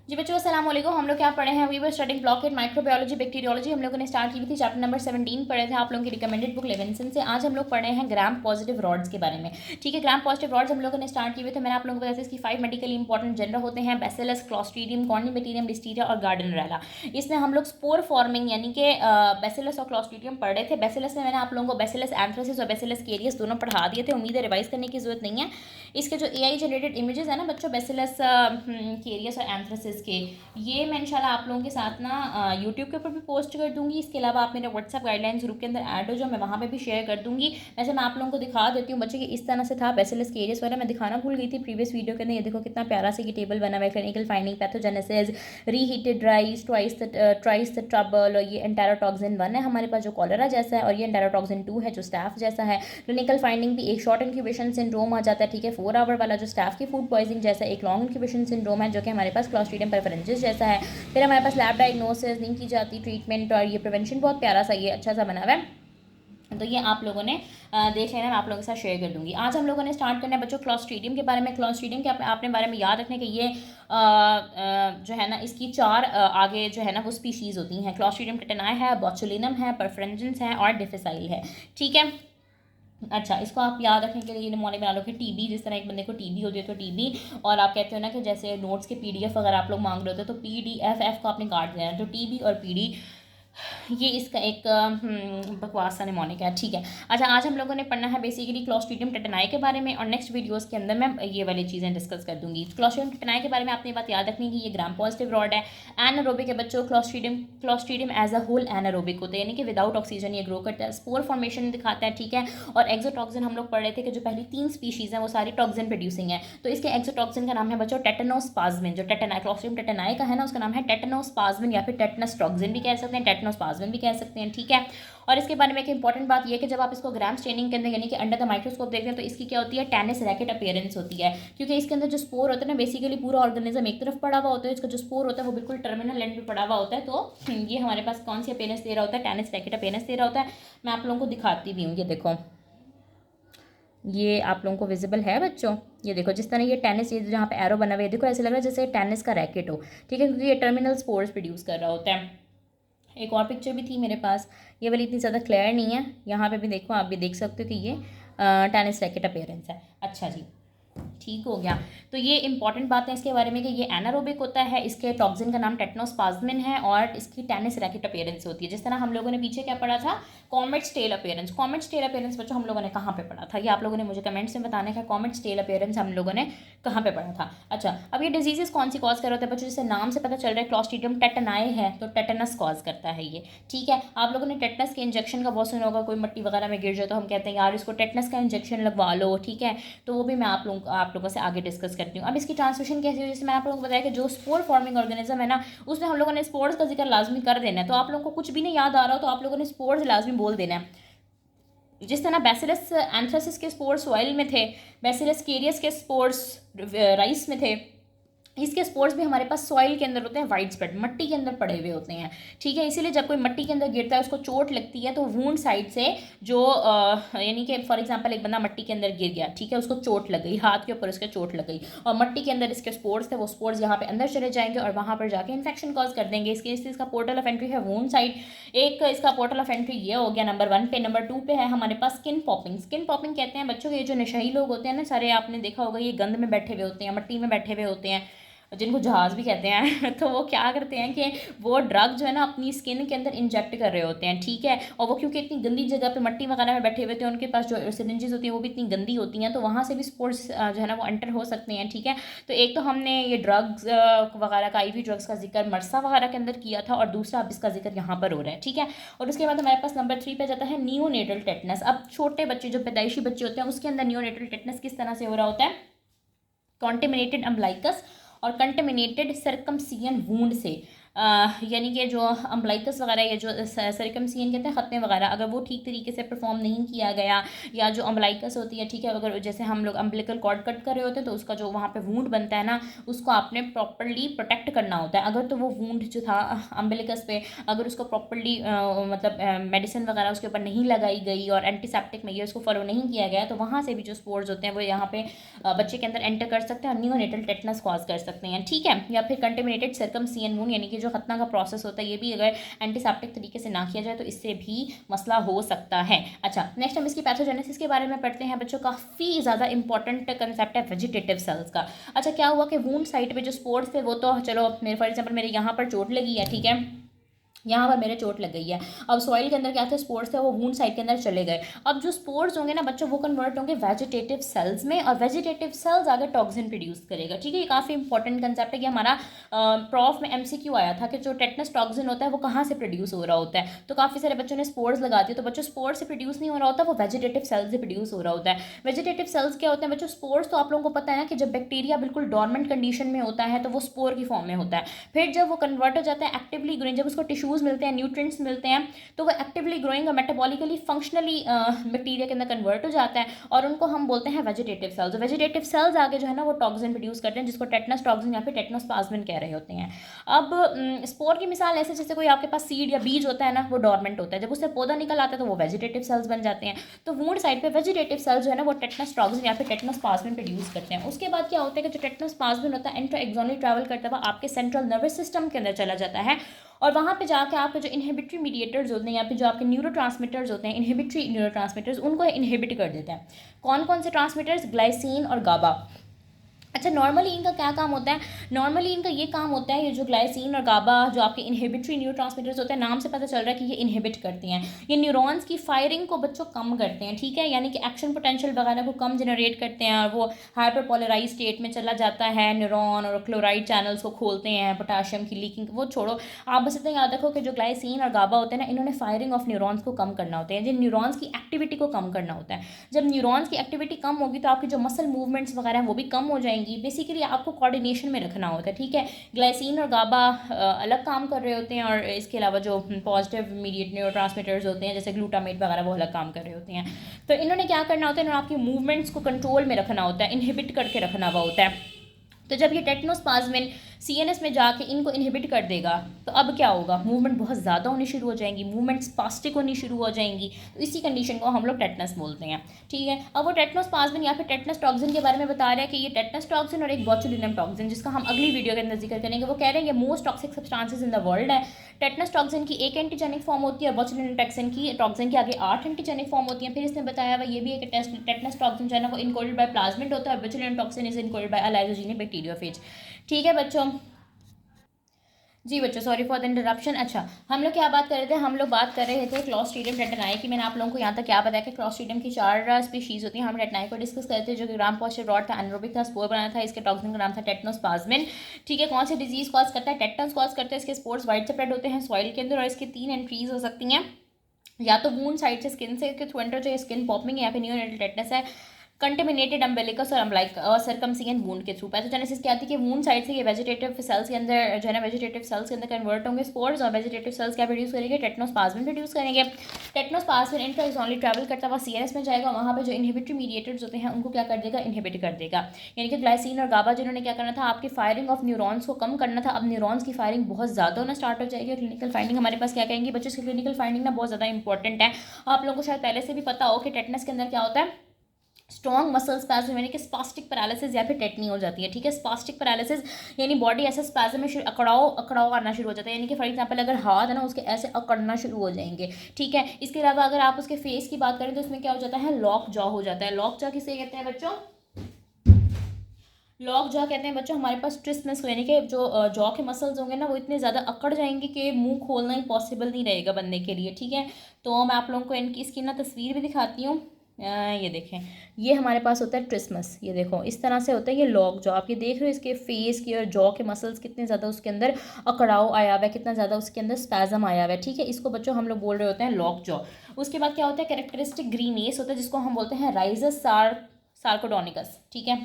जी बच्चों अस्सलाम वालेकुम। हम लोग क्या पढ़े हैं? We were studying block eight microbiology bacteriology. हम लोगों ने स्टार्ट की थी चैप्टर नंबर 17 पढ़े थे आप लोगों की रिकमेंडेड बुक लेविंसन से। आज हम लोग पढ़े हैं ग्राम पॉजिटिव रॉड्स के बारे में। ठीक है, ग्राम पॉजिटिव रॉड्स हम लोगों ने स्टार्ट किए थे। मैंने आप लोगों को बताया था इसकी 5 मेडिकली इंपॉर्टेंट जेंडर होते हैं: बैसिलस, क्लॉस्ट्रीडियम, कॉर्निबैक्टीरियम, लिस्टीरिया और गार्डनरेला। इसमें हम लोग स्पोर फॉर्मिंग यानी कि बैसिलस और क्लॉस्ट्रीडियम पढ़ रहे थे। बैसिलस में मैंने आप लोगों को बैसिलस एंथ्रेसिस और बैसिलस केरियस दोनों पढ़ा दिए थे। उम्मीद है रिवाइज करने की जरूरत नहीं है। इसके जो AI जनरेटेड इमेजेस है ना बच्चों, बैसिलस केरियस और एंथ्रेसिस के, ये मैं इंशाल्लाह आप लोगों के साथ ना यूट्यूब के ऊपर भी पोस्ट कर दूंगी। इसके अलावा आप मेरे व्हाट्सएप गाइडलाइंस ग्रुप के अंदर ऐड हो जाओ, मैं वहाँ पे भी शेयर कर दूंगी। वैसे मैं आप लोगों को दिखा देती हूँ बच्चे कि इस तरह से था बैसिलस केरियस वाला। मैं दिखाना भूल गई थी प्रीवियस वीडियो के अंदर। ये देखो कितना प्यारा से ये टेबल बना हुआ है: clinical finding, pathogenesis, reheated rice, twice the trouble, और ये एंटेरोटॉक्सिन 1 है हमारे पास जो कॉलरा जैसा है, और ये एंटेरोटॉक्सिन 2 है जो स्टाफ जैसा है। क्लिनिकल फाइंडिंग भी एक शॉर्ट इंक्यूबेशन सिंड्रोम आ जाता है, ठीक है, 4 आवर वाला जो स्टाफ की फूड पॉइजनिंग जैसा। एक लॉन्ग इंक्यूबेशन सिंड्रोम है जो कि हमारे पास क्लॉस्ट्रीडियम परफरेंसिस जैसा है। फिर हमारे पास लैब डायग्नोसिस, नहीं की जाती ट्रीटमेंट, और ये प्रिवेंशन बहुत प्यारा सा ये अच्छा सा बना हुआ है। तो ये आप लोगों ने देख लेना, मैं आप लोगों के साथ शेयर कर दूंगी। आज हम लोगों ने स्टार्ट करना है बच्चों क्लॉस्ट्रीडियम के बारे में। क्लॉस्ट्रीडियम के आपने बारे में याद रखने कि ये जो है ना इसकी 4 आगे जो है ना वो स्पीशीज़ होती हैं। क्लॉस्ट्रीडियम टेटनाई है, बॉचुलिनम है, परफ्रेंजेंस है और डिफिसाइल है। ठीक है, अच्छा, इसको आप याद रखने के लिए निमोनिक बना लो कि टीबी, जिस तरह एक बंदे को टीबी होती है तो टीबी, और आप कहते हो ना कि जैसे नोट्स के PDF अगर आप लोग मांग रहे होते हो तो PDF को आपने काट देना, तो टीबी और PD ये इसका एक बकवास सा निमोनिक है। ठीक है, अच्छा, आज हम लोगों ने पढ़ना है बेसिकली क्लॉस्ट्रीडियम टेटनाई के बारे में, और नेक्स्ट वीडियोस के अंदर मैं ये वाली चीज़ें डिस्कस कर दूंगी। क्लॉस्ट्रीडियम टेटनाई के बारे में आपने बात याद रखनी है कि ये ग्राम पॉजिटिव रॉड है, एनारोबिक है बच्चों। Clostridium as a whole anaerobic होता है, यानी कि विदाउट ऑक्सीजन ये ग्रो करता है, स्पोर फॉर्मेशन दिखाता है। ठीक है, और एक्सोटॉक्सिन हम लोग पढ़ रहे थे कि जो पहली 3 स्पीशीज़ हैं वो सारी टॉक्सिन प्रोड्यूसिंग है। तो इसके एक्सोटॉक्सिन का नाम है बच्चों टेटनोस्पाज्मिन। जो टेटनाई क्लॉस्ट्रीडियम टेटनाई का है ना उसका नाम है टेटनोस्पाज्मिन, या फिर टेटनस टॉक्सिन भी कह सकते हैं, टेटनोस्पाज्मिन भी कह सकते हैं। ठीक है, और इसके बारे में एक इंपॉर्टेंट बात यह है कि जब आप इसको ग्राम स्टेनिंग के अंदर यानी कि अंडर द माइक्रोस्कोप देखते हैं तो इसकी क्या होती है, टेनिस रैकेट अपीयरेंस होती है, क्योंकि इसके अंदर जो स्पोर होता है ना बेसिकली पूरा ऑर्गेनिज्म एक तरफ पड़ा हुआ होता है, इसका जो स्पोर होता है वो बिल्कुल टर्मिनल एंड पे पड़ा हुआ होता है। तो ये हमारे पास कौन सी अपीयरेंस दे रहा होता है, टेनिस रैकेट अपीयरेंस दे रहा होता है। मैं आप लोगों को दिखाती भी हूँ, ये देखो, ये आप लोगों को विजिबल है बच्चों, ये देखो जिस तरह ये टेनिस, ये जहाँ पे एरो बना हुआ है देखो ऐसे लग रहा है जैसे टेनिस का रैकेट हो। ठीक है, क्योंकि ये टर्मिनल स्पोर्स प्रोड्यूस कर रहा होता है। एक और पिक्चर भी थी मेरे पास, ये वाली इतनी ज़्यादा क्लियर नहीं है, यहाँ पे भी देखो, आप भी देख सकते हो कि ये टेनिस रैकेट अपीयरेंस है। अच्छा जी, ठीक हो गया। तो ये इंपॉर्टेंट बात है इसके बारे में कि ये एनारोबिक होता है, इसके टॉक्सिन का नाम टेटनोस्पाज्मिन है, और इसकी टेनिस रैकेट अपीयरेंस होती है। जिस तरह हम लोगों ने पीछे क्या पढ़ा था, comet tail appearance. Comet tail appearance बच्चों हम लोगों ने कहाँ पे पढ़ा था, ये आप लोगों ने मुझे कमेंट्स में बताने का, कॉमेट स्टेल अपीयरेंस हम लोगों ने कहाँ पे पढ़ा था। अच्छा, अब ये डिजीजेस कौन सी कॉज कर रहे होते हैं बच्चों, जैसे नाम से पता चल रहा है क्लॉस्ट्रीडियम टेटनाई है तो टेटनस कॉज करता है ये। ठीक है, आप लोगों ने टेटनस के इंजेक्शन का बहुत सुना होगा, कोई मट्टी वगैरह में गिर जाए तो हम कहते हैं यार इसको टेटनस का इंजेक्शन लगवा लो। ठीक है, तो वो भी मैं आप लोगों से आगे डिस्कस करती हूँ। अब इसकी ट्रांसमिशन कैसे हुई, जैसे मैं आप लोगों को बताया कि जो स्पोर फॉर्मिंग ऑर्गेनिज्म है ना उसमें हम लोगों ने स्पोर्स का जिक्र लाजमी कर देना है। तो आप लोगों को कुछ भी नहीं याद आ रहा हो तो आप लोगों ने स्पोर्स लाजमी बोल देना है। जिस तरह बैसिलस एंथ्रेसिस के स्पोर्स सॉइल में थे, बैसिलस केरियस के स्पोर्स राइस में थे, इसके स्पोर्स भी हमारे पास सॉइल के अंदर होते हैं, वाइड स्प्रेड मट्टी के अंदर पड़े हुए होते हैं। ठीक है, इसीलिए जब कोई मट्टी के अंदर गिरता है उसको चोट लगती है तो वूंड साइड से जो यानी कि फॉर एग्जांपल एक बंदा मट्टी के अंदर गिर गया, ठीक है, उसको चोट लग गई, हाथ के ऊपर उसके चोट लग गई, और मट्टी के अंदर इसके स्पोर्स थे, वो स्पोर्स यहाँ पे अंदर चले जाएंगे और वहाँ पर जाके इन्फेक्शन कॉज कर देंगे। इसके इसका पोर्टल ऑफ एंट्री है वूंड साइड। एक इसका पोर्टल ऑफ एंट्री ये हो गया नंबर 1 पे। नंबर 2 पे है हमारे पास स्किन पॉपिंग। स्किन पॉपिंग कहते हैं बच्चों ये जो नशाई लोग होते हैं ना सारे, आपने देखा होगा ये गंद में बैठे हुए होते हैं, मट्टी में बैठे हुए होते हैं, जिनको जहाज़ भी कहते हैं तो वो क्या करते हैं कि वो ड्रग जो है ना अपनी स्किन के अंदर इंजेक्ट कर रहे होते हैं। ठीक है, और वो क्योंकि इतनी गंदी जगह पे मट्टी वगैरह में बैठे हुए थे, उनके पास जो सिरिंजेस होती हैं वो भी इतनी गंदी होती हैं, तो वहाँ से भी स्पोर्ट्स जो है ना वो एंटर हो सकते हैं। ठीक है, तो एक तो हमने ये ड्रग्स वगैरह का, IV ड्रग्स का जिक्र मरसा वगैरह के अंदर किया था, और दूसरा अब इसका जिक्र यहाँ पर हो रहा है। ठीक है, और उसके बाद हमारे पास नंबर 3 पे जाता है नियोनेटल टेटनस। अब छोटे बच्चे जो पैदाइशी बच्चे होते हैं उसके अंदर नियोनेटल टेटनस किस तरह से हो रहा होता है, कॉन्टेमिनेटेड अम्बलाइकस और कंटेमिनेटेड सर्कमसियन वूंड से यानी कि जो अम्बलाइकस वगैरह या जो सर्कमसियन कहते हैं ख़त्मे वगैरह, अगर वो ठीक तरीके से परफॉर्म नहीं किया गया, या जो अम्बलाइकस होती है, ठीक है, अगर जैसे हम लोग अम्बलिकल कॉर्ड कट कर रहे होते हैं तो उसका जो वहाँ पे वूंड बनता है ना, उसको आपने प्रॉपरली प्रोटेक्ट करना होता है। अगर तो वो वूंड जो था अम्बलिकस पे, अगर उसको प्रॉपरली मतलब मेडिसिन वगैरह उसके ऊपर नहीं लगाई गई और एंटीसेप्टिक मेजर्स को फॉलो नहीं किया गया, तो वहाँ से भी जो स्पोर्स होते हैं वो यहाँ पे बच्चे के अंदर एंटर कर सकते हैं और नियोनेटल टेटनस कॉज कर सकते हैं, ठीक है। या फिर कंटेमिनेटेड सर्कमसियन वूंड, यानी कि जो खतना का प्रोसेस होता है, ये भी अगर एंटीसेप्टिक तरीके से ना किया जाए तो इससे भी मसला हो सकता है। अच्छा, नेक्स्ट हम इसकी पैथोजेनेसिस के बारे में पढ़ते हैं बच्चों। काफ़ी ज़्यादा इंपॉर्टेंट कंसेप्ट है वेजिटेटिव सेल्स का। अच्छा, क्या हुआ कि वूंड साइट पे जो स्पोर्स थे वो तो चलो, मेरे फॉर एग्जाम्पल मेरे यहाँ पर चोट लगी है, ठीक है, यहाँ पर मेरे चोट लग गई है। अब सॉइल के अंदर क्या थे, स्पोर्स थे, वो वूंड साइड के अंदर चले गए। अब जो स्पोर्स होंगे ना बच्चों, वो कन्वर्ट होंगे वेजिटेटिव सेल्स में, और वेजिटेटिव सेल्स आगे टॉक्सिन प्रोड्यूस करेगा, ठीक है। ये काफ़ी इंपॉर्टेंट कंसेप्ट है कि हमारा प्रॉफ में एमसीक्यू आया था कि जो टेटनस टॉक्सिन होता है वो कहाँ से प्रोड्यूस हो रहा होता है। तो काफ़ी सारे बच्चों ने स्पोर्स लगा दिए, तो बच्चों स्पोर्स से प्रोड्यूस नहीं हो रहा होता, वो वेजिटेटिव सेल्स से प्रोड्यूस हो रहा होता है। वेजिटेटिव सेल्स क्या होते हैं बच्चों? स्पोर्स तो आप लोगों को पता है ना कि जब बैक्टीरिया बिल्कुल डॉर्मेंट कंडीशन में होता है तो वो स्पोर की फॉर्म में होता है। फिर जब वो कन्वर्ट हो जाता है एक्टिवली ग्रोइंग, जब उसको टिश्यूज़ मिलते हैं, न्यूट्रिएंट्स मिलते हैं, तो वो एक्टिवली ग्रोइंग और मेटाबॉलिकली फंक्शनली बैक्टीरिया के अंदर कन्वर्ट हो जाता है, और उनको हम बोलते हैं वेजिटेटिव सेल्स। वेजिटेटिव सेल्स आगे जो है ना वो टॉक्सिन प्रोड्यूस करते हैं, जिसको टेटनस टॉक्सिन या फिर टेटनोस्पाज्मिन कह रहे होते हैं। अब स्पोर की मिसाल ऐसे जैसे कोई आपके पास सीड या बीज होता है ना, वो डॉर्मेंट होता है, जब उससे पौधा निकल आता है तो वो वेजिटेटिव सेल्स बन जाते हैं। तो वूंड साइड पे वेजिटेटिव सेल्स जो है ना वो टेटनस टॉक्सिन या फिर टेटनोस्पाज्मिन प्रोड्यूस करते हैं। उसके बाद क्या होता है कि जो टेटनोस्पाज्मिन होता है इंट्राएक्सोनली ट्रैवल करता हुआ आपके सेंट्रल नर्वस सिस्टम के अंदर चला जाता है, और वहाँ पे जाके आपके जो इनहिबिटरी मीडिएटर्स होते हैं या फिर जो आपके न्यूरोट्रांसमीटर्स होते हैं, इनहिबिटरी न्यूरोट्रांसमीटर्स, उनको इनहिबिट कर देते हैं। कौन कौन से ट्रांसमीटर्स? ग्लाइसिन और गाबा। अच्छा, नॉर्मली इनका क्या काम होता है? नॉर्मली इनका ये काम होता है, ये जो ग्लाइसिन और गाबा जो आपके इनहिबिटरी न्यूरोट्रांसमीटर्स होते हैं, नाम से पता चल रहा है कि ये इनहिबिट करती हैं, ये न्यूरॉन्स की फायरिंग को बच्चों कम करते हैं, ठीक है, यानी कि एक्शन पोटेंशियल वगैरह को कम जनरेट करते हैं, और वो हाइपरपोलराइज स्टेट में चला जाता है न्यूरॉन, और क्लोराइड चैनल्स को खोलते हैं, पोटाशियम की लीकिंग वो छोड़ो, आप बस इतना याद रखो कि जो ग्लाइसिन और गाबा होते हैं ना, इन्होंने फायरिंग ऑफ न्यूरॉन्स को कम करना होता है, जिन न्यूरॉन्स की एक्टिविटी को कम करना होता है। जब न्यूरॉन्स की एक्टिविटी कम होगी तो आपकी जो मसल मूवमेंट्स वगैरह हैं वो भी कम हो जाएंगी। बेसिकली आपको कोऑर्डिनेशन में रखना होता है, ठीक है। ग्लाइसिन और गाबा अलग काम कर रहे होते हैं, और इसके अलावा जो पॉजिटिव मीडिएट न्यूरोट्रांसमीटर्स होते हैं जैसे ग्लूटामेट वगैरह वो अलग काम कर रहे होते हैं। तो इन्होंने क्या करना होता है? इन्होंने आपकी मूवमेंट्स को कंट्रोल में रखना होता है, इनहिबिट करके रखना हुआ होता है। तो जब ये टेटनोस्पाज्मिन सीएनएस में जाके इनको इनहिबिट कर देगा तो अब क्या होगा? मूवमेंट बहुत ज़्यादा होनी शुरू हो जाएंगी, मूवमेंट स्पास्टिक होनी शुरू हो जाएंगी, तो इसी कंडीशन को हम लोग टेटनस बोलते हैं, ठीक है। अब वो टेटनोस्पाज्मिन या फिर टेटनस टॉक्सिन के बारे में बता रहे हैं कि ये टेटनस टॉक्सिन और एक बॉचुलिनम टॉक्सिन, जिसका हम अगली वीडियो के अंदर जिक्र करेंगे, वो कह रहे हैं ये most toxic substances in the world है। टेटनस टॉक्सिन की एक एंटीजेनिक फॉर्म होती है, और बॉचुलिनम टॉक्सिन की आगे 8 एंटीजेनिक फॉर्म होती है। फिर इसने बताया हुआ ये भी है कि टेटनस टॉक्सिन जो है ना वो इनकोडेड बाय प्लाज्मिड होता है, और botulinum toxin is encoded by a lysogenic bacteriophage, ठीक है बच्चों। जी बच्चों, सॉरी फॉर द इंटरप्शन। अच्छा, हम लोग क्या बात कर रहे थे? हम लोग बात कर रहे थे क्लॉस्ट्रीडियम टेटनाई की। मैंने आप लोगों को यहाँ तक क्या बताया कि क्लॉस्ट्रीडियम की 4 स्पीशीज़ होती हैं। हम टेटनाई को डिस्कस करते थे, जो कि ग्राम पॉजिटिव रॉड था, एनरोबिक था, स्पोर बनाया था, इसके टॉक्सिन का नाम था टेटनोस्पाज्मिन, ठीक है। कौन सी डिजीज़ कॉज करता है? टेटनस कॉज करता है। इसके स्पोर्स वाइड स्प्रेड होते हैं सॉइल के अंदर, और इसकी 3 एंट्रीज हो सकती हैं, या तो वूंड साइड से स्किन से थ्रू एंटर जो स्किन पॉपिंग, या फिर न्यूनेटल टेटनस है, कंटेमिनेटेड अम्बेलिकस और अम्बलाइक और सर्कमसियन वूंड के थ्रू। पैथोजेनेसिस क्या आती है कि वूंड साइड से ये वेजिटेटिव सेल्स के अंदर जो है ना, वेजिटेटिव सेल्स के अंदर कन्वर्ट होंगे स्पोर्स, और वेजिटेटिव सेल्स क्या प्रोड्यूस करेंगे? टेटनोस्पाज्मिन प्रोड्यूस करेंगे। टेटनोस्पाज्मिन इंट्राएक्सोनली ट्रैवल करता हुआ सीएनएस में जाएगा, वहाँ पे जो इनहिबिटरी मीडिएटर्स होते हैं उनको क्या कर देगा? इनहिबिट कर देगा। यानी कि ग्लाइसिन और गाबा जिन्होंने क्या करना था? आपकी फायरिंग ऑफ न्यूरॉन्स को कम करना था। अब न्यूरॉन्स की फायरिंग बहुत ज़्यादा होना स्टार्ट हो जाएगी। क्लिनिकल फाइंडिंग हमारे पास क्या कहेंगे बच्चों? इसकी क्लिनिकल फाइंडिंग ना बहुत ज़्यादा इंपॉर्टेंट है। आप लोगों को शायद पहले से भी पता हो कि टेटनस के अंदर क्या होता है? स्ट्रॉन्ग मसल स्पैज्म, यानी कि स्पास्टिक पैरालिसिस या फिर टेटनी हो जाती है, ठीक है। स्पास्टिक पैरालिसिस यानी बॉडी ऐसे स्पैज्म में अकड़ाव आना शुरू हो जाता है, यानी कि फॉर एग्जांपल अगर हाथ है ना उसके ऐसे अकड़ना शुरू हो जाएंगे, ठीक है। इसके अलावा अगर आप उसके फेस की बात करें तो उसमें क्या हो जाता है? लॉक जॉ हो जाता है। लॉक जॉ किसे कहते हैं बच्चों? लॉक जॉ कहते हैं बच्चों हमारे पास ट्विस्टनेस को, यानी कि जो जॉ के मसल्स होंगे ना वो इतने ज़्यादा अकड़ जाएंगे कि मुंह खोलना ही पॉसिबल नहीं रहेगा बनने के लिए, ठीक है। तो मैं आप लोगों को इनकी इसकी ना तस्वीर भी दिखाती हूँ। ये देखें, ये हमारे पास होता है ट्रिस्मस, ये देखो इस तरह से होता है ये लॉक जॉ। आप ये देख रहे हो इसके फेस की और जॉ के मसल्स कितने ज़्यादा उसके अंदर अकड़ाव आया हुआ है, कितना ज़्यादा उसके अंदर स्पैज़म आया हुआ है, ठीक है। इसको बच्चों हम लोग बोल रहे होते हैं लॉक जॉ। उसके बाद क्या होता है? कैरेक्टरिस्टिक ग्रीनेस होता है, जिसको हम बोलते हैं राइजस सार्कोडोनिकस, ठीक है।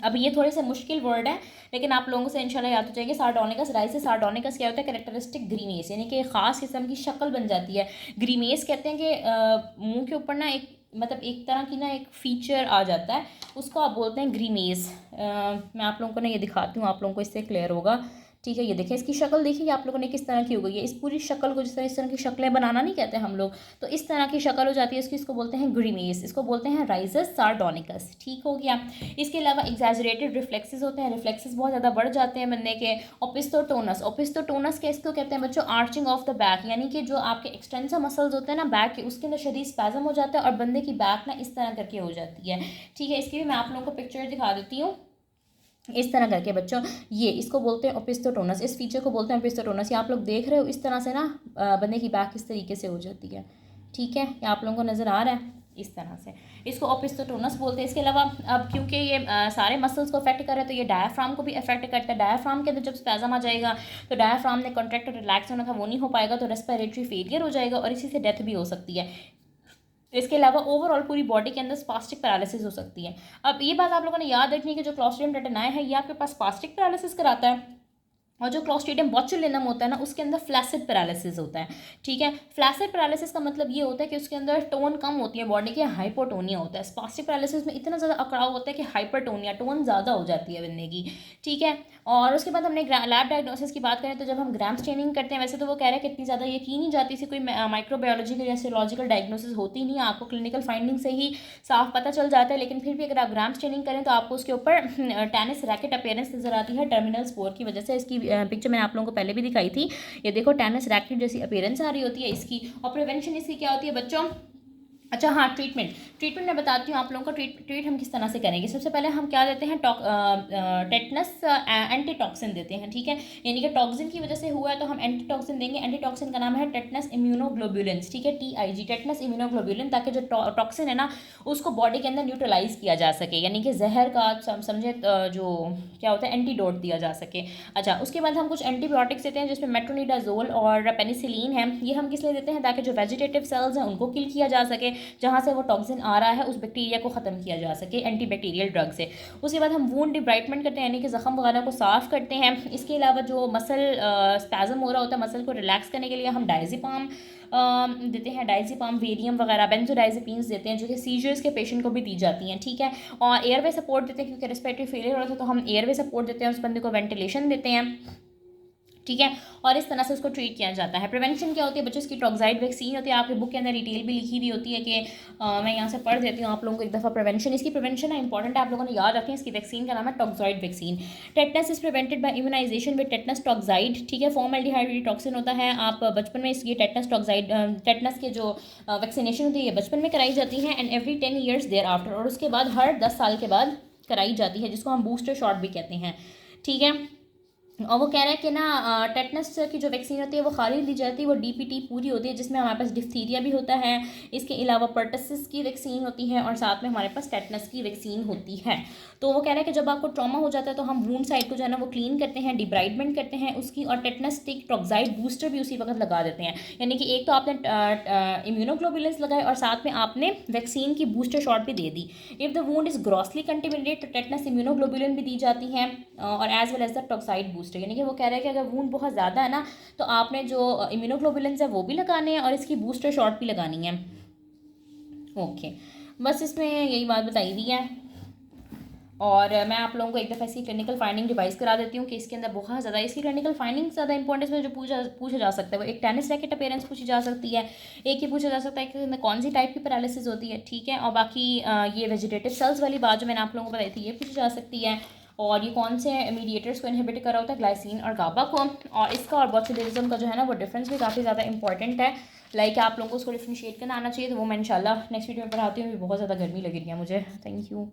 अब ये थोड़े से मुश्किल वर्ड है, लेकिन आप लोगों से इंशाल्लाह याद हो जाएंगे। सार्डोनिकस राइसेस, सार्डोनिकस क्या होता है? कैरेक्टरिस्टिक ग्रीमेस, यानी कि ख़ास किस्म की शक्ल बन जाती है। ग्रीमेस कहते हैं कि मुंह के ऊपर ना एक मतलब एक तरह की ना एक फ़ीचर आ जाता है, उसको आप बोलते हैं ग्रीमेस। मैं आप लोगों को ना ये दिखाती हूँ, आप लोगों को इससे क्लियर होगा। ठीक है, ये देखिए इसकी शक्ल देखिए आप लोगों ने किस तरह की हो गई है। इस पूरी शक्ल को, जिस तरह इस तरह की शक्लें बनाना नहीं कहते हम लोग, तो इस तरह की शक्ल हो जाती है इसकी, इसको बोलते हैं ग्रीमेस, इसको बोलते हैं राइजस सार्डोनिकस। ठीक हो गया। इसके अलावा एग्जैजरेटेड रिफ्लेक्सेस होते हैं, रिफ्लेक्सेस बहुत ज़्यादा बढ़ जाते हैं बंदे के। ओपिस्टोटोनस, ओपिस्टोटोनस के इसको कहते हैं बच्चों आर्चिंग ऑफ द बैक, यानी कि जो आपके एक्सटेंसर मसल्स होते हैं ना बैक के, उसके अंदर शदीद स्पैज़म हो जाता है और बंदे की बैक ना इस तरह करके हो जाती है। ठीक है, इसकी भी मैं आप लोगों को पिक्चर दिखा देती हूँ इस तरह करके बच्चों। ये इसको बोलते हैं ओपिस्टोटोनस, इस फीचर को बोलते हैं ओपिस्टोटोनस। ये आप लोग देख रहे हो इस तरह से ना बंदे की बैक इस तरीके से हो जाती है। ठीक है, ये आप लोगों को नज़र आ रहा है इस तरह से, इसको ओपिस्टोटोनस बोलते हैं। इसके अलावा अब क्योंकि ये सारे मसल्स को अफेक्ट कर रहा है, तो ये डायाफ्राम को भी अफेक्ट करता है। डायाफ्राम के अंदर जब स्पैज़म आ जाएगा तो डायाफ्राम ने कॉन्ट्रैक्ट और रिलैक्स होना था, वो नहीं हो पाएगा, तो रेस्पिरेटरी फेलियर हो जाएगा और इसी से डेथ भी हो सकती है। इसके अलावा ओवरऑल पूरी बॉडी के अंदर स्पास्टिक पैरालिसिस हो सकती है। अब ये बात आप लोगों ने याद रखनी है कि जो क्लॉस्ट्रिडियम टेटेनाई है ये आपके पास स्पास्टिक पैरालिसिस कराता है, और जो क्लॉस्ट्रिडियम बोचुलिनम होता है ना उसके अंदर फ्लैसिड पैरालिसिस होता है। ठीक है, फ्लैसिड पैरालिसिस का मतलब ये होता है कि उसके अंदर टोन कम होती है बॉडी की, हाइपोटोनिया होता है। स्पास्टिक पैरालिसिस में इतना ज़्यादा अकड़ाव होता है कि हाइपरटोनिया, टोन ज़्यादा हो जाती है बंदे की। ठीक है, और उसके बाद हमने लैब डायग्नोसिस की बात करें तो जब हम ग्राम स्टेनिंग करते हैं, वैसे तो वो कह रहे हैं कि इतनी ज़्यादा ये की नहीं जाती, इसी कोई माइक्रोबायोलॉजिकल या सीरोलॉजिकल डायग्नोसिस होती नहीं है, आपको क्लिनिकल फाइंडिंग से ही साफ पता चल जाता है। लेकिन फिर भी अगर आप ग्राम स्टेनिंग करें तो आपको उसके ऊपर टेनिस रैकेट अपीयरेंस नजर आती है टर्मिनल स्पोर की वजह से। इसकी पिक्चर मैंने आप लोगों को पहले भी दिखाई थी, ये देखो टेनिस रैकेट जैसी अपीयरेंस आ रही होती है इसकी। और प्रिवेंशन इसकी क्या होती है बच्चों? अच्छा हाँ, ट्रीटमेंट मैं बताती हूँ आप लोगों को। ट्रीट हम किस तरह से करेंगे। सबसे पहले हम क्या देते हैं, टेटनस एंटीटॉक्सिन देते हैं। ठीक है, यानी कि टॉक्सिन की वजह से हुआ है तो हम एंटीटॉक्सिन देंगे। एंटीटॉक्सिन का नाम है टेटनस इम्यूनोग्लोबुलिन्स। ठीक है, TIG, टेटनस इम्यूनोग्लोबुलिन, ताकि जो टॉक्सिन है ना उसको बॉडी के अंदर न्यूट्रलाइज किया जा सके, यानी कि जहर का समझे जो क्या होता है एंटीडोट दिया जा सके। अच्छा, उसके बाद हम कुछ एंटीबायोटिक्स देते हैं जिसमें मेट्रोनिडाजोल और पेनिसिलिन है। ये हम किस लिए देते हैं? ताकि जो वेजिटेटिव सेल्स हैं उनको किल किया जा सके, जहाँ से वो टॉक्सिन आ रहा है उस बैक्टीरिया को ख़त्म किया जा सके एंटीबैक्टीरियल ड्रग से। उसके बाद हम वूंड डिब्राइटमेंट करते हैं, यानी कि ज़ख़म वगैरह को साफ़ करते हैं। इसके अलावा जो मसल स्पैज़म हो रहा होता है, मसल को रिलैक्स करने के लिए हम डायज़ेपाम देते हैं, डायज़ेपाम, वेरियम वगैरह, बेंजोडाइज़ेपिन्स देते हैं जो कि सीजर्स के पेशेंट को भी दी जाती हैं। ठीक है, और एयरवे सपोर्ट देते हैं, क्योंकि रेस्पिरेटरी फेलियर हो रहा था तो हम एयरवे सपोर्ट देते हैं, उस बंदे को वेंटिलेशन देते हैं। ठीक है, और इस तरह से उसको ट्रीट किया जाता है। प्रिवेंशन क्या होती है बच्चों? इसकी टॉक्साइड वैक्सीन होती है, आपकी बुक के अंदर डिटेल भी लिखी हुई होती है कि मैं यहाँ से पढ़ देती हूँ आप लोगों को एक दफ़ा। प्रिवेंशन, इसकी प्रिवेंशन है इंपॉर्टेंट है, आप लोगों ने याद रखें। इसकी वैक्सीन का नाम है toxoid vaccine. Tetanus is prevented by immunization with tetanus toxoid. ठीक है, फॉर्मल्डिहाइड टॉक्सिन होता है। आप बचपन में इसकी टेटनस टॉक्साइड, टेटनस के जो वैक्सीनेशन होती है ये बचपन में कराई जाती है, and every 10 years thereafter, और उसके बाद हर 10 साल के बाद कराई जाती है, जिसको हम बूस्टर शॉट भी कहते हैं। ठीक है, और वो कह रहा है कि ना टेटनस की जो वैक्सीन होती है वो खाली दी जाती है, वो DPT पूरी होती है, जिसमें हमारे पास डिफ्थीरिया भी होता है। इसके अलावा पर्टसिस की वैक्सीन होती है और साथ में हमारे पास टेटनस की वैक्सीन होती है। तो वो कह रहा है कि जब आपको ट्रॉमा हो जाता है तो हम वूंड साइड को जो है ना वो क्लीन करते हैं, डिब्राइडमेंट करते हैं उसकी, और टेटनस स्टिक टॉक्साइड बूस्टर भी उसी वक्त लगा देते हैं। यानी कि एक तो आपने इम्यूनोग्लोबुलिन्स लगाए और साथ में आपने वैक्सीन की बूस्टर शॉट भी दे दी। If the wound is grossly contaminated तो टेटनस इम्यूनोग्लोबुलिन भी दी जाती है, और as well as the toxoid booster. यानी कि वो कह रहा है कि अगर वूंड बहुत ज़्यादा है ना तो आपने जो इम्यूनोग्लोबुलिन्स है वो भी लगाने हैं और इसकी बूस्टर शॉट भी लगानी है। ओके, बस इसमें यही बात बताई हुई है। और मैं आप लोगों को एक दफ़ा इसकी क्लिनिकल फाइंडिंग रिवाइज करा देती हूँ कि इसके अंदर बहुत ज़्यादा इसकी क्लिनिकल फाइंडिंग ज़्यादा इंपॉर्टेंस में जो पूछा जा सकता है वो एक टेनिस रैकेट अपीयरेंस पूछी जा सकती है, एक ही पूछा जा सकता है कि इसमें कौन सी टाइप की पैरालिसिस होती है। ठीक है, और बाकी ये वेजिटेटिव सेल्स वाली बात जो मैंने आप लोगों को बताई थी ये पूछी जा सकती है, और ये कौन से मीडिएटर्स को इनहिबिट कर रहा होता है, ग्लाइसिन और गाबा को। और इसका और बोtulism का जो है ना वो डिफरेंस भी काफ़ी ज़्यादा इंपॉर्टेंट है। लाइक आप लोगों को उसको डिफ्रेंशिएट करना आना चाहिए, तो वो मैं इंशाल्लाह नेक्स्ट वीडियो में पढ़ाती हूँ। बहुत ज़्यादा गर्मी लग रही है मुझे। Thank you.